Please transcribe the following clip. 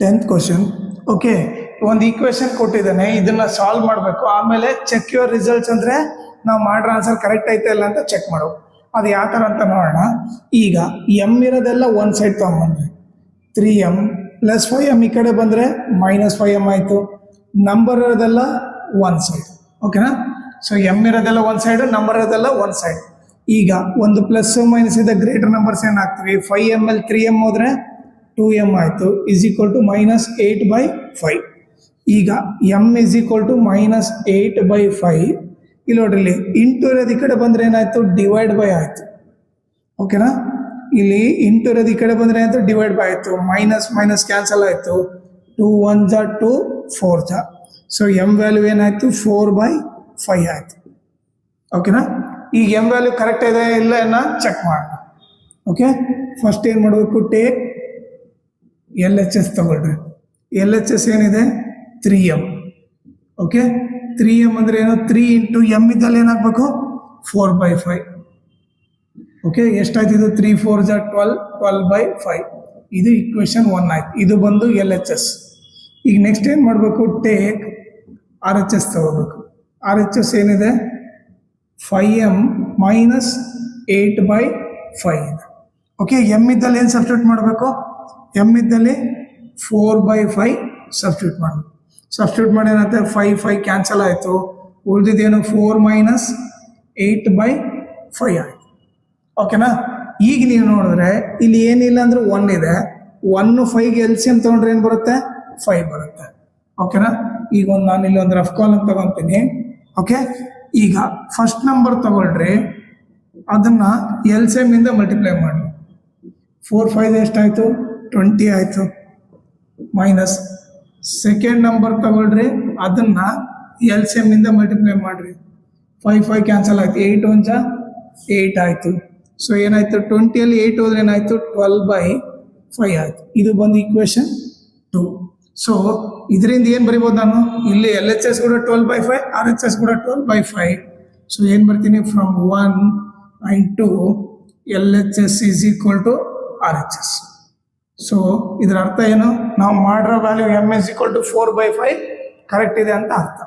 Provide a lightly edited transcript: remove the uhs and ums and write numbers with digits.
10th question. Okay, ಒಂದು equation ಕೊಟ್ಟಿದ್ದಾನೆ, ಇದನ್ನ ಸಾಲ್ವ್ ಮಾಡಬೇಕು. ಆಮೇಲೆ ಚೆಕ್ ಯುವರ್ ರಿಸಲ್ಟ್ಸ್ ಅಂದರೆ ನಾವು ಮಾಡಿರೋ ಆನ್ಸರ್ ಕರೆಕ್ಟ್ ಐತೆ ಇಲ್ಲ ಅಂತ ಚೆಕ್ ಮಾಡು. ಅದು ಯಾವ ಥರ ಅಂತ ನೋಡೋಣ. ಈಗ ಎಮ್ ಇರೋದೆಲ್ಲ ಒಂದು ಸೈಡ್ ತೊಗೊಂಬಂದ್ರಿ, 3m + 5m ಈ ಕಡೆ ಬಂದರೆ -5m ಆಯಿತು. ನಂಬರ್ ಇರೋದೆಲ್ಲ ಒಂದು ಸೈಡ್. ಓಕೆನಾ? ಸೊ ಎಮ್ ಇರೋದೆಲ್ಲ ಒಂದು ಸೈಡು, ನಂಬರ್ ಇರೋದೆಲ್ಲ ಒಂದು ಸೈಡ್. ಈಗ ಒಂದು ಪ್ಲಸ್ ಮೈನಸ್ ಇದೆ, ಗ್ರೇಟರ್ ನಂಬರ್ಸ್ ಏನಾಗ್ತೀವಿ, 5m ಅಲ್ಲಿ 3m ಹೋದರೆ 2m ಆಯಿತು, = -8/5. ಈಗ m = -8/5. ಇಲ್ಲಿ ನೋಡ್ರಿ, ಇಂಟು ಇರೋದು ಈ ಕಡೆ ಬಂದರೆ ಏನಾಯಿತು, ಡಿವೈಡ್ ಬೈ ಆಯಿತು. ಓಕೆನಾ? ಇಲ್ಲಿ ಇಂಟು ಇರೋದು ಈ ಕಡೆ ಬಂದರೆ ಏನಾಯಿತು, ಡಿವೈಡ್ ಬೈ ಆಯಿತು. ಮೈನಸ್ ಕ್ಯಾನ್ಸಲ್ ಆಯಿತು. 2 1 2 4 ಸೊ m ವ್ಯಾಲ್ಯೂ ಏನಾಯಿತು, 4/5 ಆಯಿತು. ಓಕೆನಾ? ಈಗ m ವ್ಯಾಲ್ಯೂ ಕರೆಕ್ಟ್ ಇದೆ ಇಲ್ಲ ಏನೋ ಚೆಕ್ ಮಾಡೋಣ. ಓಕೆ, ಫಸ್ಟ್ ಏನು ಮಾಡಬೇಕು, ಟೇಕ್ LHS ತಗೊಳ್ರಿ. LHS ಏನಿದೆ, 3m. ಓಕೆ, 3m ಅಂದರೆ ಏನು, 3 × m ಇದ್ದಲ್ಲಿ ಏನಾಗಬೇಕು, 4/5. ಓಕೆ, ಎಷ್ಟಾಯ್ತು ಇದು, 3 4 12, 12/5. ಇದು ಇಕ್ವೇಶನ್ 1 ಆಯ್ತು. ಇದು ಬಂದು LHS. ಈಗ ನೆಕ್ಸ್ಟ್ ಏನು ಮಾಡಬೇಕು, ಟೇಕ್ RHS ತಗೋಬೇಕು. RHS ಏನಿದೆ, 5m - 8/5 ಇದೆ. ಓಕೆ, m ಇದ್ದಲ್ಲಿ ಏನು ಸಬ್ಸ್ಟಿಟ್ಯೂಟ್ ಮಾಡಬೇಕು, m ಇದ್ದಲ್ಲಿ 4/5 ಸಬ್ಸ್ಟಿಟ್ಯೂಟ್ ಮಾಡಬೇಕು. ಸಬ್ಸ್ಟಿಟ್ಯೂಟ್ ಮಾಡಿ ಏನಾಗುತ್ತೆ, 5 5 ಕ್ಯಾನ್ಸಲ್ ಆಯಿತು. ಉಳಿದಿದ್ದೇನು, 4 - 8/5 ಆಯಿತು. ಓಕೆನಾ? ಈಗ ನೀವು ನೋಡಿದ್ರೆ ಇಲ್ಲಿ ಏನಿಲ್ಲ ಅಂದ್ರೆ 1 ಇದೆ. 1 5ಗೆ LCM ತೊಗೊಂಡ್ರೆ ಏನು ಬರುತ್ತೆ, 5 ಬರುತ್ತೆ. ಓಕೆನಾ? ಈಗ ನಾನು ಇಲ್ಲಿ ಒಂದು ರಫ್ ಕಾಲಮ್ ತಗೊತೀನಿ. ಓಕೆ, ಈಗ ಫಸ್ಟ್ ನಂಬರ್ ತಗೊಳ್ರಿ, ಅದನ್ನ LCM ಇಂದ ಮಲ್ಟಿಪ್ಲೈ ಮಾಡಿ. 4 5 ಎಷ್ಟಾಯಿತು, 20 ಆಯಿತು. ಮೈನಸ್ ಸೆಕೆಂಡ್ ನಂಬರ್ ತಗೊಳ್ರಿ, ಅದನ್ನ LCM ಇಂದ ಮಲ್ಟಿಪ್ಲೈ ಮಾಡಿರಿ. 5 5 ಕ್ಯಾನ್ಸಲ್ ಆಯಿತು. 8 1 8 ಆಯಿತು. ಸೊ ಏನಾಯಿತು, 20ಅಲ್ಲಿ 8 ಹೋದ್ರೆ ಏನಾಯಿತು, 12/5 ಆಯಿತು. ಇದು ಬಂದು ಇಕ್ವೇಶನ್ 2. ಸೊ ಇದರಿಂದ ಏನು ಬರಿಬೋದು ನಾನು, ಇಲ್ಲಿ LHS ಕೂಡ 12/5, RHS ಕೂಡ 12/5. ಸೊ ಏನು ಬರ್ತೀನಿ, from 1 and 2 LHS = RHS. So ಇದರ ಅರ್ಥ ಏನು, ನಾವು ಮಾಡಿರೋ ವ್ಯಾಲ್ಯೂ m = 4/5 ಕರೆಕ್ಟ್ ಇದೆ ಅಂತ ಅರ್ಥ.